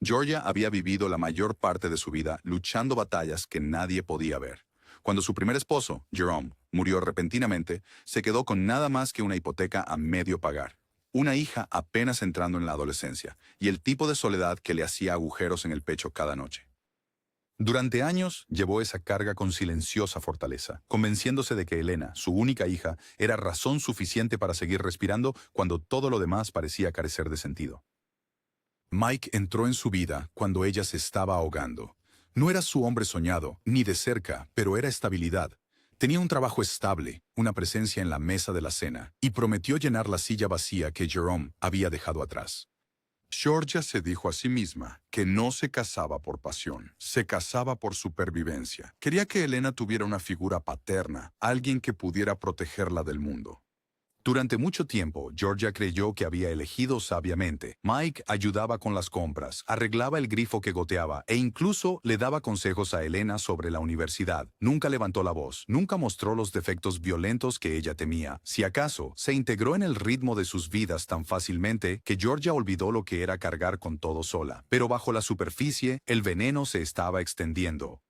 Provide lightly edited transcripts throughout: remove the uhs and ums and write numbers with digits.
Georgia había vivido la mayor parte de su vida luchando batallas que nadie podía ver. Cuando su primer esposo, Jerome, murió repentinamente, se quedó con nada más que una hipoteca a medio pagar, una hija apenas entrando en la adolescencia y el tipo de soledad que le hacía agujeros en el pecho cada noche. Durante años llevó esa carga con silenciosa fortaleza, convenciéndose de que Elena, su única hija, era razón suficiente para seguir respirando cuando todo lo demás parecía carecer de sentido. Mike entró en su vida cuando ella se estaba ahogando. No era su hombre soñado, ni de cerca, pero era estabilidad. Tenía un trabajo estable, una presencia en la mesa de la cena, y prometió llenar la silla vacía que Jerome había dejado atrás. Georgia se dijo a sí misma que no se casaba por pasión, se casaba por supervivencia. Quería que Elena tuviera una figura paterna, alguien que pudiera protegerla del mundo. Durante mucho tiempo, Georgia creyó que había elegido sabiamente. Mike ayudaba con las compras, arreglaba el grifo que goteaba e incluso le daba consejos a Elena sobre la universidad. Nunca levantó la voz, nunca mostró los defectos violentos que ella temía. Si acaso, se integró en el ritmo de sus vidas tan fácilmente que Georgia olvidó lo que era cargar con todo sola. Pero bajo la superficie, el veneno se estaba extendiendo.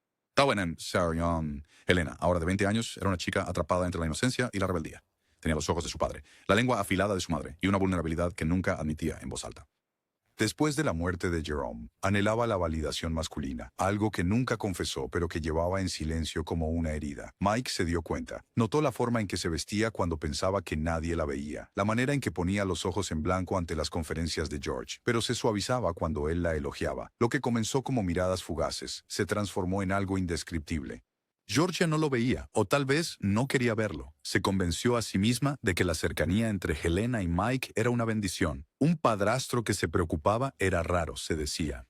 Elena, ahora de 20 años, era una chica atrapada entre la inocencia y la rebeldía. Tenía los ojos de su padre, la lengua afilada de su madre y una vulnerabilidad que nunca admitía en voz alta. Después de la muerte de Jerome, anhelaba la validación masculina, algo que nunca confesó pero que llevaba en silencio como una herida. Mike se dio cuenta. Notó la forma en que se vestía cuando pensaba que nadie la veía, la manera en que ponía los ojos en blanco ante las conferencias de George, pero se suavizaba cuando él la elogiaba. Lo que comenzó como miradas fugaces, se transformó en algo indescriptible. Georgia no lo veía, o tal vez no quería verlo. Se convenció a sí misma de que la cercanía entre Helena y Mike era una bendición. Un padrastro que se preocupaba era raro, se decía.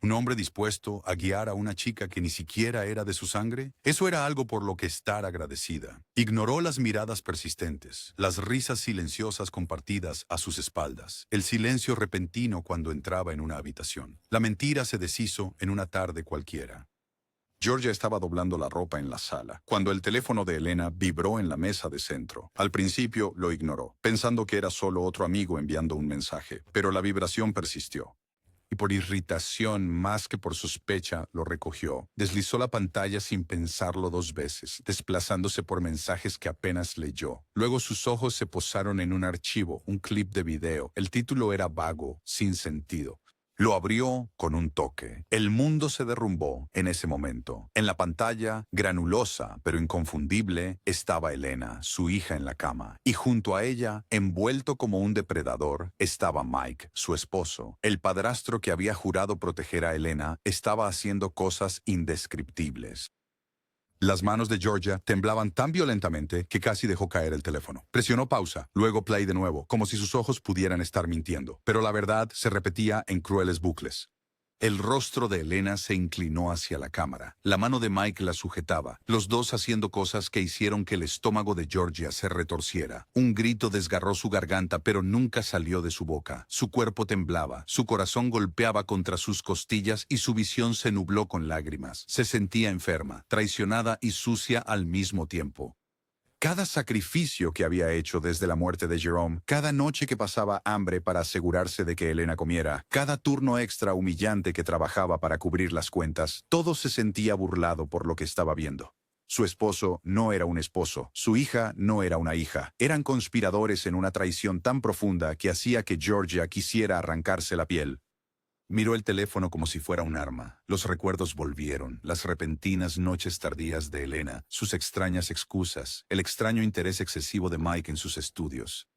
¿Un hombre dispuesto a guiar a una chica que ni siquiera era de su sangre? Eso era algo por lo que estar agradecida. Ignoró las miradas persistentes, las risas silenciosas compartidas a sus espaldas, el silencio repentino cuando entraba en una habitación. La mentira se deshizo en una tarde cualquiera. Georgia estaba doblando la ropa en la sala, cuando el teléfono de Elena vibró en la mesa de centro. Al principio lo ignoró, pensando que era solo otro amigo enviando un mensaje, pero la vibración persistió. Y por irritación más que por sospecha lo recogió. Deslizó la pantalla sin pensarlo 2 veces, desplazándose por mensajes que apenas leyó. Luego sus ojos se posaron en un archivo, un clip de video. El título era vago, sin sentido. Lo abrió con un toque. El mundo se derrumbó en ese momento. En la pantalla, granulosa pero inconfundible, estaba Elena, su hija en la cama. Y junto a ella, envuelto como un depredador, estaba Mike, su esposo. El padrastro que había jurado proteger a Elena estaba haciendo cosas indescriptibles. Las manos de Georgia temblaban tan violentamente que casi dejó caer el teléfono. Presionó pausa, luego play de nuevo, como si sus ojos pudieran estar mintiendo. Pero la verdad se repetía en crueles bucles. El rostro de Elena se inclinó hacia la cámara. La mano de Mike la sujetaba, los dos haciendo cosas que hicieron que el estómago de Georgia se retorciera. Un grito desgarró su garganta, pero nunca salió de su boca. Su cuerpo temblaba, su corazón golpeaba contra sus costillas y su visión se nubló con lágrimas. Se sentía enferma, traicionada y sucia al mismo tiempo. Cada sacrificio que había hecho desde la muerte de Jerome, cada noche que pasaba hambre para asegurarse de que Elena comiera, cada turno extra humillante que trabajaba para cubrir las cuentas, todo se sentía burlado por lo que estaba viendo. Su esposo no era un esposo, su hija no era una hija. Eran conspiradores en una traición tan profunda que hacía que Georgia quisiera arrancarse la piel. Miró el teléfono como si fuera un arma. Los recuerdos volvieron, las repentinas noches tardías de Elena, sus extrañas excusas, el extraño interés excesivo de Mike en sus estudios.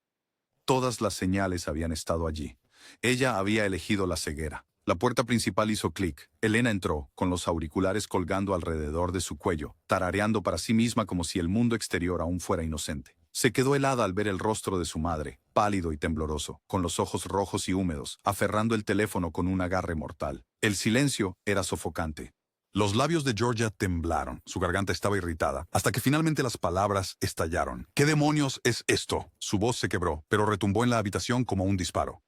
Todas las señales habían estado allí. Ella había elegido la ceguera. La puerta principal hizo clic. Elena entró, con los auriculares colgando alrededor de su cuello, tarareando para sí misma como si el mundo exterior aún fuera inocente. Se quedó helada al ver el rostro de su madre, pálido y tembloroso, con los ojos rojos y húmedos, aferrando el teléfono con un agarre mortal. El silencio era sofocante. Los labios de Georgia temblaron, su garganta estaba irritada, hasta que finalmente las palabras estallaron. ¿Qué demonios es esto? Su voz se quebró, pero retumbó en la habitación como un disparo.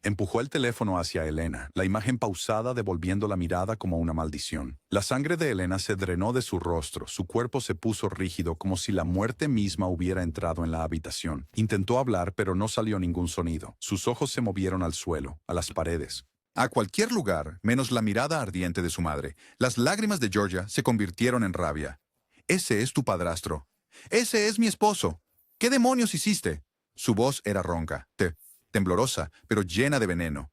Empujó el teléfono hacia Elena, la imagen pausada devolviendo la mirada como una maldición. La sangre de Elena se drenó de su rostro, su cuerpo se puso rígido como si la muerte misma hubiera entrado en la habitación. Intentó hablar, pero no salió ningún sonido. Sus ojos se movieron al suelo, a las paredes. A cualquier lugar, menos la mirada ardiente de su madre. Las lágrimas de Georgia se convirtieron en rabia. Ese es tu padrastro. Ese es mi esposo. ¿Qué demonios hiciste? Su voz era ronca, temblorosa, pero llena de veneno.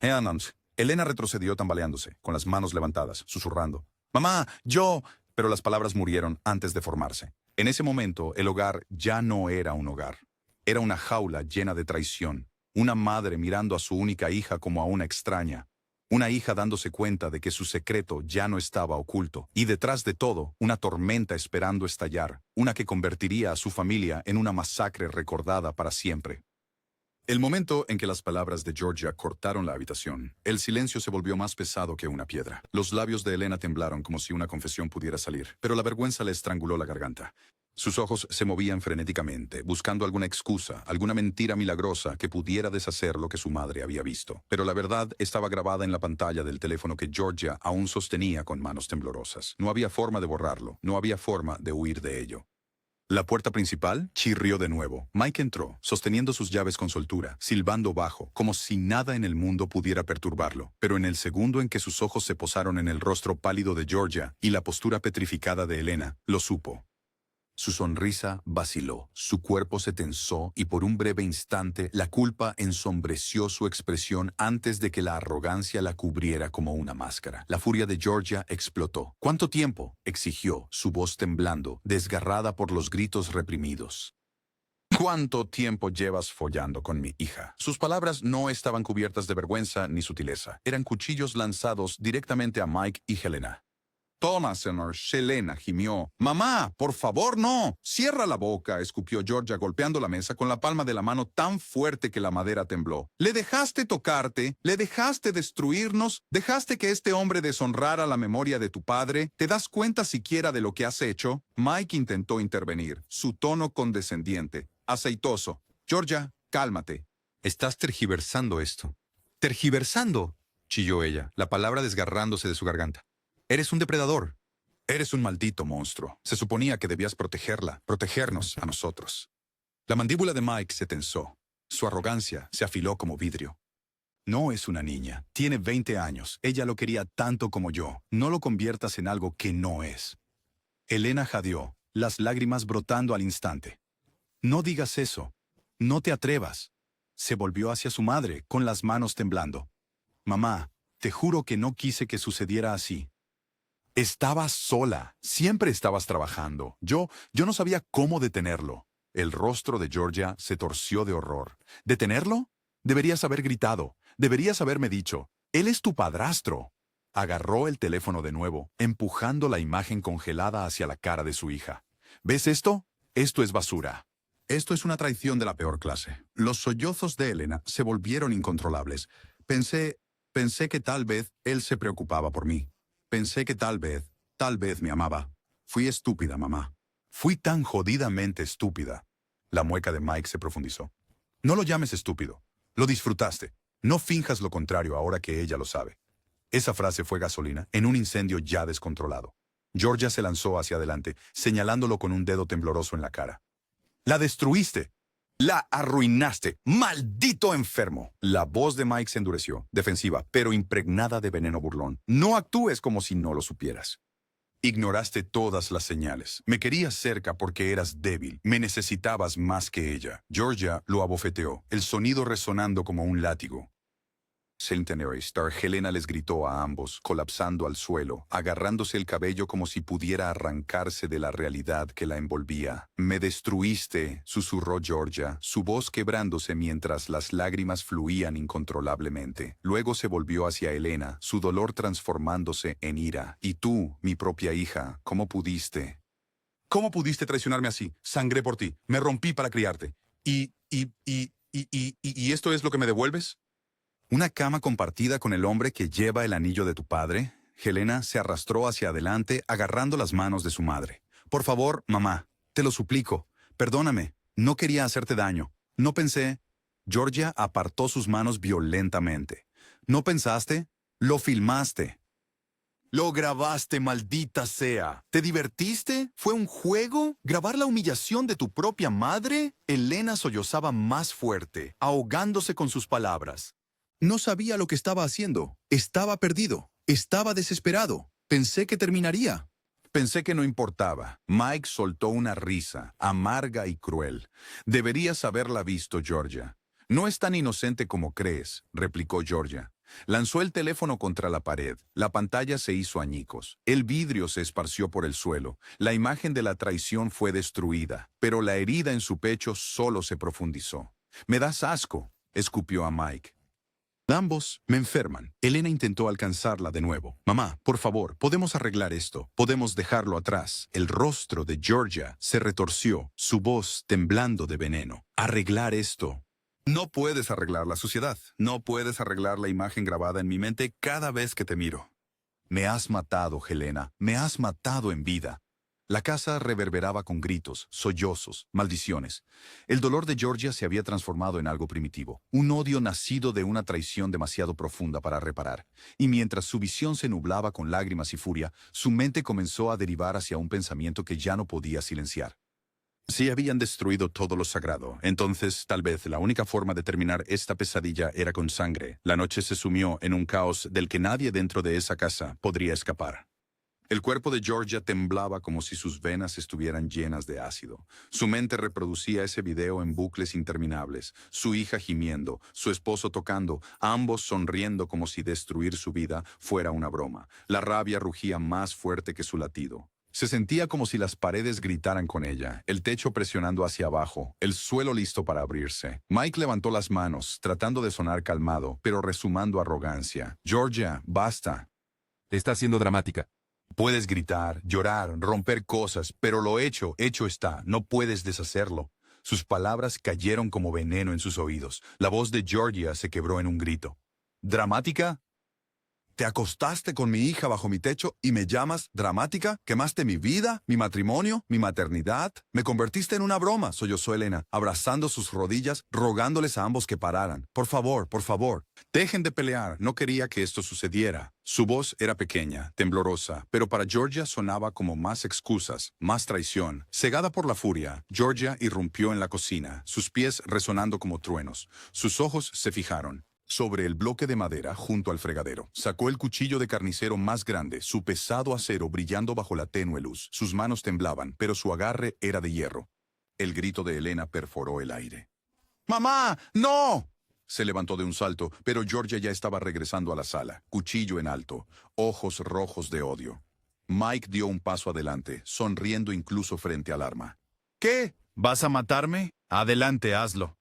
Heanans. Elena retrocedió tambaleándose, con las manos levantadas, susurrando. «Mamá, yo...» Pero las palabras murieron antes de formarse. En ese momento, el hogar ya no era un hogar. Era una jaula llena de traición. Una madre mirando a su única hija como a una extraña. Una hija dándose cuenta de que su secreto ya no estaba oculto. Y detrás de todo, una tormenta esperando estallar. Una que convertiría a su familia en una masacre recordada para siempre. El momento en que las palabras de Georgia cortaron la habitación, el silencio se volvió más pesado que una piedra. Los labios de Elena temblaron como si una confesión pudiera salir, pero la vergüenza le estranguló la garganta. Sus ojos se movían frenéticamente, buscando alguna excusa, alguna mentira milagrosa que pudiera deshacer lo que su madre había visto. Pero la verdad estaba grabada en la pantalla del teléfono que Georgia aún sostenía con manos temblorosas. No había forma de borrarlo, no había forma de huir de ello. La puerta principal chirrió de nuevo. Mike entró, sosteniendo sus llaves con soltura, silbando bajo, como si nada en el mundo pudiera perturbarlo. Pero en el segundo en que sus ojos se posaron en el rostro pálido de Georgia y la postura petrificada de Elena, lo supo. Su sonrisa vaciló, su cuerpo se tensó y por un breve instante la culpa ensombreció su expresión antes de que la arrogancia la cubriera como una máscara. La furia de Georgia explotó. ¿Cuánto tiempo?, exigió, su voz temblando, desgarrada por los gritos reprimidos. ¿Cuánto tiempo llevas follando con mi hija? Sus palabras no estaban cubiertas de vergüenza ni sutileza. Eran cuchillos lanzados directamente a Mike y Helena. «Toma, señor», Helena gimió. «Mamá, por favor, no». «Cierra la boca», escupió Georgia golpeando la mesa con la palma de la mano tan fuerte que la madera tembló. «Le dejaste tocarte, le dejaste destruirnos, dejaste que este hombre deshonrara la memoria de tu padre. ¿Te das cuenta siquiera de lo que has hecho?» Mike intentó intervenir, su tono condescendiente, aceitoso. «Georgia, cálmate. Estás tergiversando esto». «¿Tergiversando?», chilló ella, la palabra desgarrándose de su garganta. «Eres un depredador. Eres un maldito monstruo. Se suponía que debías protegerla, protegernos a nosotros». La mandíbula de Mike se tensó. Su arrogancia se afiló como vidrio. «No es una niña. Tiene 20 años. Ella lo quería tanto como yo. No lo conviertas en algo que no es». Elena jadeó, las lágrimas brotando al instante. «No digas eso. No te atrevas». Se volvió hacia su madre, con las manos temblando. «Mamá, te juro que no quise que sucediera así. Estabas sola. Siempre estabas trabajando. Yo no sabía cómo detenerlo». El rostro de Georgia se torció de horror. ¿Detenerlo? Deberías haber gritado. Deberías haberme dicho, «Él es tu padrastro». Agarró el teléfono de nuevo, empujando la imagen congelada hacia la cara de su hija. ¿Ves esto? Esto es basura. Esto es una traición de la peor clase. Los sollozos de Elena se volvieron incontrolables. Pensé que tal vez él se preocupaba por mí. Pensé que tal vez me amaba. Fui estúpida, mamá. Fui tan jodidamente estúpida. La mueca de Mike se profundizó. No lo llames estúpido. Lo disfrutaste. No finjas lo contrario ahora que ella lo sabe. Esa frase fue gasolina en un incendio ya descontrolado. Georgia se lanzó hacia adelante, señalándolo con un dedo tembloroso en la cara. «La destruiste. La arruinaste. ¡Maldito enfermo!». La voz de Mike se endureció, defensiva, pero impregnada de veneno burlón. «No actúes como si no lo supieras. Ignoraste todas las señales. Me querías cerca porque eras débil. Me necesitabas más que ella». Georgia lo abofeteó, el sonido resonando como un látigo. Centenary Star. Helena les gritó a ambos, colapsando al suelo, agarrándose el cabello como si pudiera arrancarse de la realidad que la envolvía. «Me destruiste», susurró Georgia, su voz quebrándose mientras las lágrimas fluían incontrolablemente. Luego se volvió hacia Elena, su dolor transformándose en ira. «Y tú, mi propia hija, ¿cómo pudiste? ¿Cómo pudiste traicionarme así? Sangré por ti, me rompí para criarte. ¿Y esto es lo que me devuelves? ¿Una cama compartida con el hombre que lleva el anillo de tu padre?» Helena se arrastró hacia adelante, agarrando las manos de su madre. «Por favor, mamá, te lo suplico. Perdóname. No quería hacerte daño. No pensé». Georgia apartó sus manos violentamente. «¿No pensaste? Lo filmaste. Lo grabaste, maldita sea. ¿Te divertiste? ¿Fue un juego? ¿Grabar la humillación de tu propia madre?» Elena sollozaba más fuerte, ahogándose con sus palabras. No sabía lo que estaba haciendo. Estaba perdido. Estaba desesperado. Pensé que terminaría. Pensé que no importaba. Mike soltó una risa, amarga y cruel. Deberías haberla visto, Georgia. No es tan inocente como crees, replicó Georgia. Lanzó el teléfono contra la pared. La pantalla se hizo añicos. El vidrio se esparció por el suelo. La imagen de la traición fue destruida, pero la herida en su pecho solo se profundizó. «Me das asco», escupió a Mike. Ambos me enferman. Elena intentó alcanzarla de nuevo. «Mamá, por favor, podemos arreglar esto. Podemos dejarlo atrás». El rostro de Georgia se retorció, su voz temblando de veneno. «Arreglar esto». No puedes arreglar la suciedad. No puedes arreglar la imagen grabada en mi mente cada vez que te miro. Me has matado, Helena. Me has matado en vida. La casa reverberaba con gritos, sollozos, maldiciones. El dolor de Georgia se había transformado en algo primitivo, un odio nacido de una traición demasiado profunda para reparar. Y mientras su visión se nublaba con lágrimas y furia, su mente comenzó a derivar hacia un pensamiento que ya no podía silenciar. Si habían destruido todo lo sagrado, entonces tal vez la única forma de terminar esta pesadilla era con sangre. La noche se sumió en un caos del que nadie dentro de esa casa podría escapar. El cuerpo de Georgia temblaba como si sus venas estuvieran llenas de ácido. Su mente reproducía ese video en bucles interminables, su hija gimiendo, su esposo tocando, ambos sonriendo como si destruir su vida fuera una broma. La rabia rugía más fuerte que su latido. Se sentía como si las paredes gritaran con ella, el techo presionando hacia abajo, el suelo listo para abrirse. Mike levantó las manos, tratando de sonar calmado, pero resumando arrogancia. «Georgia, basta». Está siendo dramática. Puedes gritar, llorar, romper cosas, pero lo hecho está, no puedes deshacerlo. Sus palabras cayeron como veneno en sus oídos. La voz de Georgia se quebró en un grito. «¿Dramática? Te acostaste con mi hija bajo mi techo y me llamas dramática. Quemaste mi vida, mi matrimonio, mi maternidad. Me convertiste en una broma», sollozó Elena, abrazando sus rodillas, rogándoles a ambos que pararan. Por favor, dejen de pelear. No quería que esto sucediera». Su voz era pequeña, temblorosa, pero para Georgia sonaba como más excusas, más traición. Cegada por la furia, Georgia irrumpió en la cocina, sus pies resonando como truenos. Sus ojos se fijaron sobre el bloque de madera junto al fregadero. Sacó el cuchillo de carnicero más grande, su pesado acero brillando bajo la tenue luz. Sus manos temblaban, pero su agarre era de hierro. El grito de Elena perforó el aire. «¡Mamá, no!». Se levantó de un salto, pero Georgia ya estaba regresando a la sala, cuchillo en alto, ojos rojos de odio. Mike dio un paso adelante, sonriendo incluso frente al arma. «¿Qué? ¿Vas a matarme? Adelante, hazlo.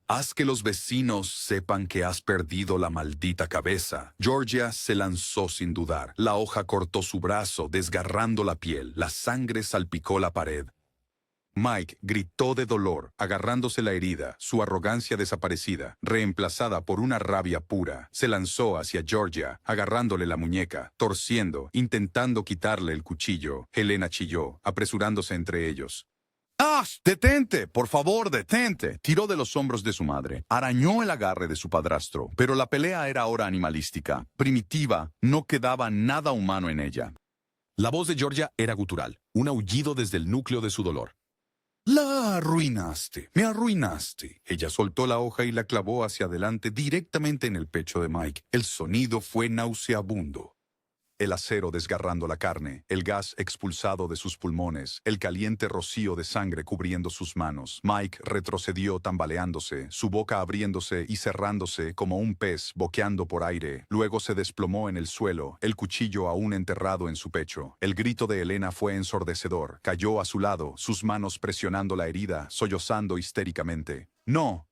Haz que los vecinos sepan que has perdido la maldita cabeza». Georgia se lanzó sin dudar. La hoja cortó su brazo, desgarrando la piel. La sangre salpicó la pared. Mike gritó de dolor, agarrándose la herida, su arrogancia desaparecida, reemplazada por una rabia pura. Se lanzó hacia Georgia, agarrándole la muñeca, torciendo, intentando quitarle el cuchillo. Helena chilló, apresurándose entre ellos. «¡Ah! ¡Detente! ¡Por favor, detente!». Tiró de los hombros de su madre. Arañó el agarre de su padrastro. Pero la pelea era ahora animalística, primitiva. No quedaba nada humano en ella. La voz de Georgia era gutural, un aullido desde el núcleo de su dolor. «La arruinaste, me arruinaste». Ella soltó la hoja y la clavó hacia adelante directamente en el pecho de Mike. El sonido fue nauseabundo. El acero desgarrando la carne, el gas expulsado de sus pulmones, el caliente rocío de sangre cubriendo sus manos. Mike retrocedió tambaleándose, su boca abriéndose y cerrándose como un pez boqueando por aire. Luego se desplomó en el suelo, el cuchillo aún enterrado en su pecho. El grito de Elena fue ensordecedor. Cayó a su lado, sus manos presionando la herida, sollozando histéricamente. «¡No!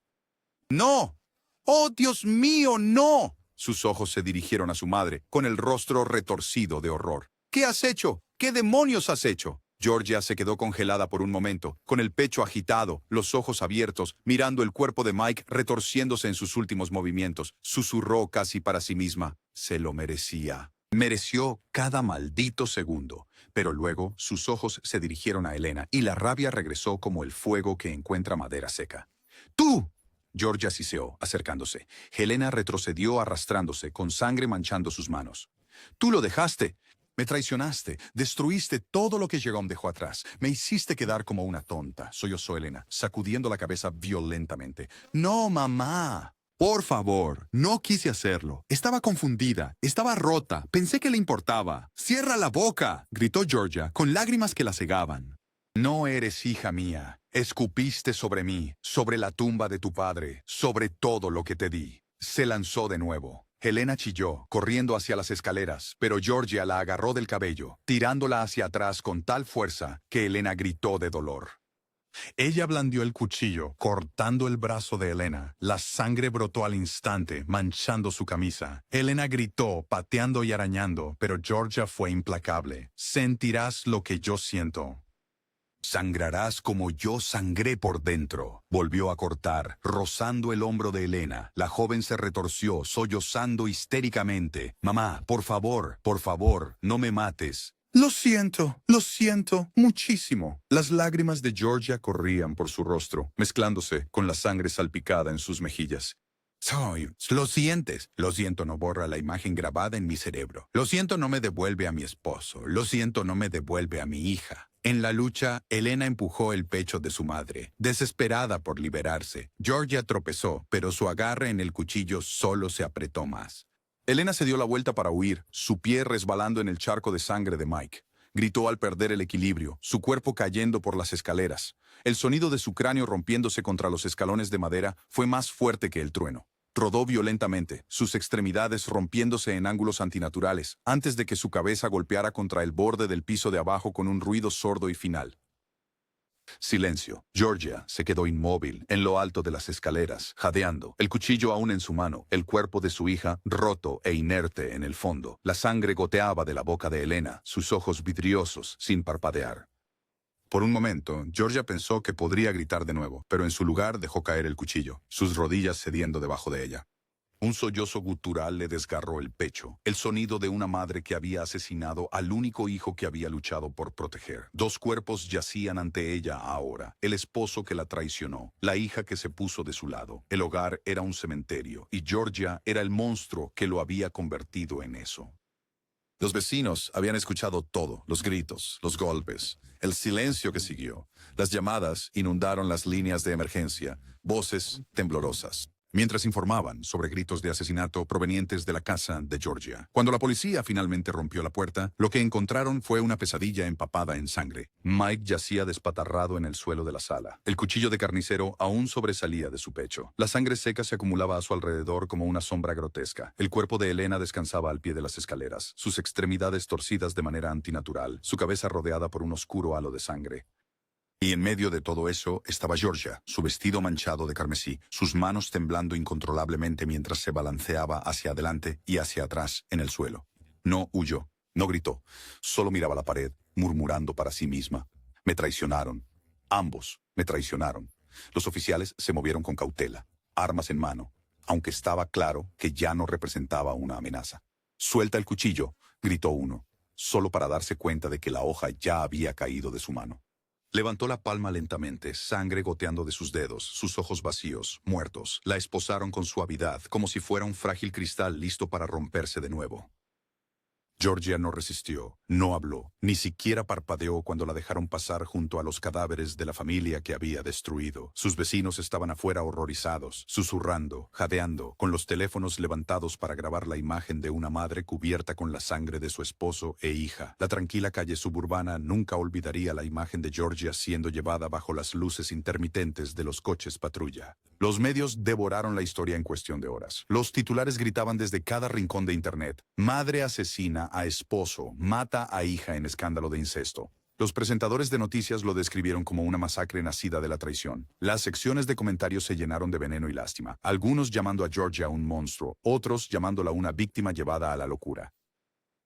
¡No! ¡Oh, Dios mío, no!». Sus ojos se dirigieron a su madre, con el rostro retorcido de horror. «¿Qué has hecho? ¿Qué demonios has hecho?». Georgia se quedó congelada por un momento, con el pecho agitado, los ojos abiertos, mirando el cuerpo de Mike retorciéndose en sus últimos movimientos. Susurró casi para sí misma. Se lo merecía. Mereció cada maldito segundo. Pero luego sus ojos se dirigieron a Elena y la rabia regresó como el fuego que encuentra madera seca. «¡Tú!». Georgia siseó, acercándose. Helena retrocedió arrastrándose, con sangre manchando sus manos. «Tú lo dejaste. Me traicionaste. Destruiste todo lo que Jerome dejó atrás. Me hiciste quedar como una tonta», sollozó Helena, sacudiendo la cabeza violentamente. «No, mamá. Por favor, no quise hacerlo. Estaba confundida, estaba rota, pensé que le importaba. ¡Cierra la boca!, gritó Georgia, con lágrimas que la cegaban. No eres hija mía. Escupiste sobre mí, sobre la tumba de tu padre, sobre todo lo que te di. Se lanzó de nuevo. Helena chilló, corriendo hacia las escaleras, pero Georgia la agarró del cabello, tirándola hacia atrás con tal fuerza que Helena gritó de dolor. Ella blandió el cuchillo, cortando el brazo de Helena. La sangre brotó al instante, manchando su camisa. Helena gritó, pateando y arañando, pero Georgia fue implacable. Sentirás lo que yo siento. Sangrarás como yo sangré por dentro. Volvió a cortar, rozando el hombro de Helena. La joven se retorció, sollozando histéricamente. Mamá, por favor, no me mates. Lo siento muchísimo. Las lágrimas de Georgia corrían por su rostro, mezclándose con la sangre salpicada en sus mejillas. Lo sientes. Lo siento no borra la imagen grabada en mi cerebro. Lo siento no me devuelve a mi esposo. Lo siento no me devuelve a mi hija. En la lucha, Helena empujó el pecho de su madre, desesperada por liberarse. Georgia tropezó, pero su agarre en el cuchillo solo se apretó más. Helena se dio la vuelta para huir, su pie resbalando en el charco de sangre de Mike. Gritó al perder el equilibrio, su cuerpo cayendo por las escaleras. El sonido de su cráneo rompiéndose contra los escalones de madera fue más fuerte que el trueno. Rodó violentamente, sus extremidades rompiéndose en ángulos antinaturales, antes de que su cabeza golpeara contra el borde del piso de abajo con un ruido sordo y final. Silencio. Georgia se quedó inmóvil, en lo alto de las escaleras, jadeando, el cuchillo aún en su mano, el cuerpo de su hija roto e inerte en el fondo. La sangre goteaba de la boca de Helena, sus ojos vidriosos, sin parpadear. Por un momento, Georgia pensó que podría gritar de nuevo, pero en su lugar dejó caer el cuchillo, sus rodillas cediendo debajo de ella. Un sollozo gutural le desgarró el pecho, el sonido de una madre que había asesinado al único hijo que había luchado por proteger. Dos cuerpos yacían ante ella ahora, el esposo que la traicionó, la hija que se puso de su lado. El hogar era un cementerio, y Georgia era el monstruo que lo había convertido en eso. Los vecinos habían escuchado todo, los gritos, los golpes, el silencio que siguió. Las llamadas inundaron las líneas de emergencia, voces temblorosas, mientras informaban sobre gritos de asesinato provenientes de la casa de Georgia. Cuando la policía finalmente rompió la puerta, lo que encontraron fue una pesadilla empapada en sangre. Mike yacía despatarrado en el suelo de la sala. El cuchillo de carnicero aún sobresalía de su pecho. La sangre seca se acumulaba a su alrededor como una sombra grotesca. El cuerpo de Helena descansaba al pie de las escaleras, sus extremidades torcidas de manera antinatural, su cabeza rodeada por un oscuro halo de sangre. Y en medio de todo eso estaba Georgia, su vestido manchado de carmesí, sus manos temblando incontrolablemente mientras se balanceaba hacia adelante y hacia atrás en el suelo. No huyó, no gritó, solo miraba la pared, murmurando para sí misma. Me traicionaron. Ambos me traicionaron. Los oficiales se movieron con cautela, armas en mano, aunque estaba claro que ya no representaba una amenaza. Suelta el cuchillo, gritó uno, solo para darse cuenta de que la hoja ya había caído de su mano. Levantó la palma lentamente, sangre goteando de sus dedos, sus ojos vacíos, muertos. La esposaron con suavidad, como si fuera un frágil cristal listo para romperse de nuevo. Georgia no resistió, no habló, ni siquiera parpadeó cuando la dejaron pasar junto a los cadáveres de la familia que había destruido. Sus vecinos estaban afuera horrorizados, susurrando, jadeando, con los teléfonos levantados para grabar la imagen de una madre cubierta con la sangre de su esposo e hija. La tranquila calle suburbana nunca olvidaría la imagen de Georgia siendo llevada bajo las luces intermitentes de los coches patrulla. Los medios devoraron la historia en cuestión de horas. Los titulares gritaban desde cada rincón de Internet: madre asesina a esposo, mata a hija en escándalo de incesto. Los presentadores de noticias lo describieron como una masacre nacida de la traición. Las secciones de comentarios se llenaron de veneno y lástima, algunos llamando a Georgia un monstruo, otros llamándola una víctima llevada a la locura.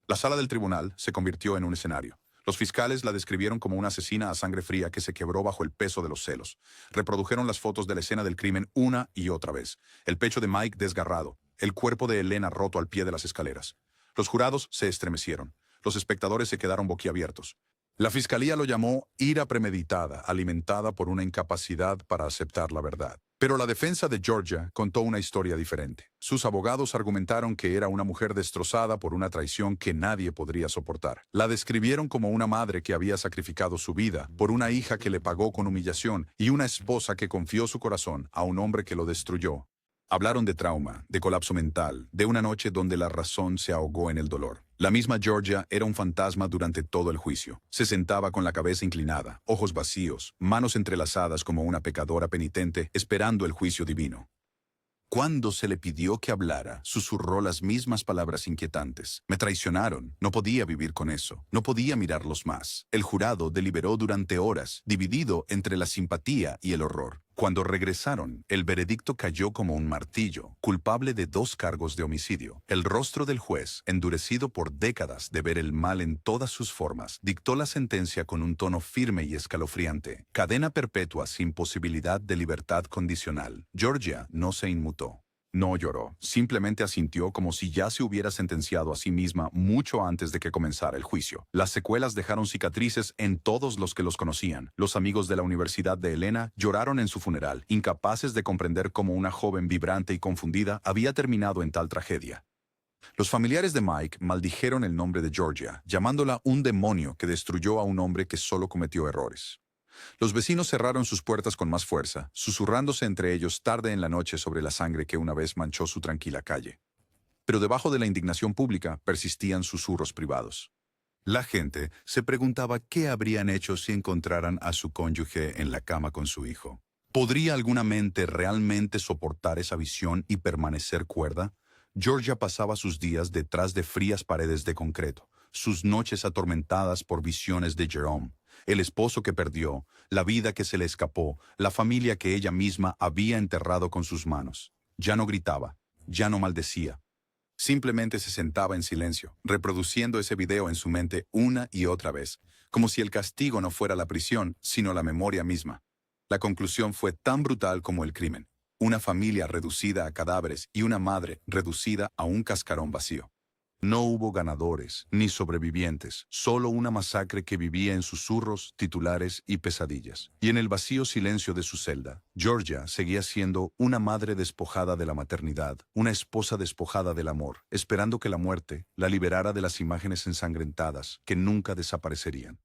La sala del tribunal se convirtió en un escenario. Los fiscales la describieron como una asesina a sangre fría que se quebró bajo el peso de los celos. Reprodujeron las fotos de la escena del crimen una y otra vez. El pecho de Mike desgarrado, el cuerpo de Helena roto al pie de las escaleras. Los jurados se estremecieron. Los espectadores se quedaron boquiabiertos. La fiscalía lo llamó ira premeditada, alimentada por una incapacidad para aceptar la verdad. Pero la defensa de Georgia contó una historia diferente. Sus abogados argumentaron que era una mujer destrozada por una traición que nadie podría soportar. La describieron como una madre que había sacrificado su vida por una hija que le pagó con humillación y una esposa que confió su corazón a un hombre que lo destruyó. Hablaron de trauma, de colapso mental, de una noche donde la razón se ahogó en el dolor. La misma Georgia era un fantasma durante todo el juicio. Se sentaba con la cabeza inclinada, ojos vacíos, manos entrelazadas como una pecadora penitente, esperando el juicio divino. Cuando se le pidió que hablara, susurró las mismas palabras inquietantes. Me traicionaron, no podía vivir con eso, no podía mirarlos más. El jurado deliberó durante horas, dividido entre la simpatía y el horror. Cuando regresaron, el veredicto cayó como un martillo, culpable de 2 cargos de homicidio. El rostro del juez, endurecido por décadas de ver el mal en todas sus formas, dictó la sentencia con un tono firme y escalofriante. Cadena perpetua sin posibilidad de libertad condicional. Georgia no se inmutó. No lloró, simplemente asintió como si ya se hubiera sentenciado a sí misma mucho antes de que comenzara el juicio. Las secuelas dejaron cicatrices en todos los que los conocían. Los amigos de la Universidad de Helena lloraron en su funeral, incapaces de comprender cómo una joven vibrante y confundida había terminado en tal tragedia. Los familiares de Mike maldijeron el nombre de Georgia, llamándola un demonio que destruyó a un hombre que solo cometió errores. Los vecinos cerraron sus puertas con más fuerza, susurrándose entre ellos tarde en la noche sobre la sangre que una vez manchó su tranquila calle. Pero debajo de la indignación pública persistían susurros privados. La gente se preguntaba qué habrían hecho si encontraran a su cónyuge en la cama con su hijo. ¿Podría alguna mente realmente soportar esa visión y permanecer cuerda? Georgia pasaba sus días detrás de frías paredes de concreto, sus noches atormentadas por visiones de Jerome. El esposo que perdió, la vida que se le escapó, la familia que ella misma había enterrado con sus manos. Ya no gritaba, ya no maldecía. Simplemente se sentaba en silencio, reproduciendo ese video en su mente una y otra vez, como si el castigo no fuera la prisión, sino la memoria misma. La conclusión fue tan brutal como el crimen. Una familia reducida a cadáveres y una madre reducida a un cascarón vacío. No hubo ganadores ni sobrevivientes, solo una masacre que vivía en susurros, titulares y pesadillas. Y en el vacío silencio de su celda, Georgia seguía siendo una madre despojada de la maternidad, una esposa despojada del amor, esperando que la muerte la liberara de las imágenes ensangrentadas que nunca desaparecerían.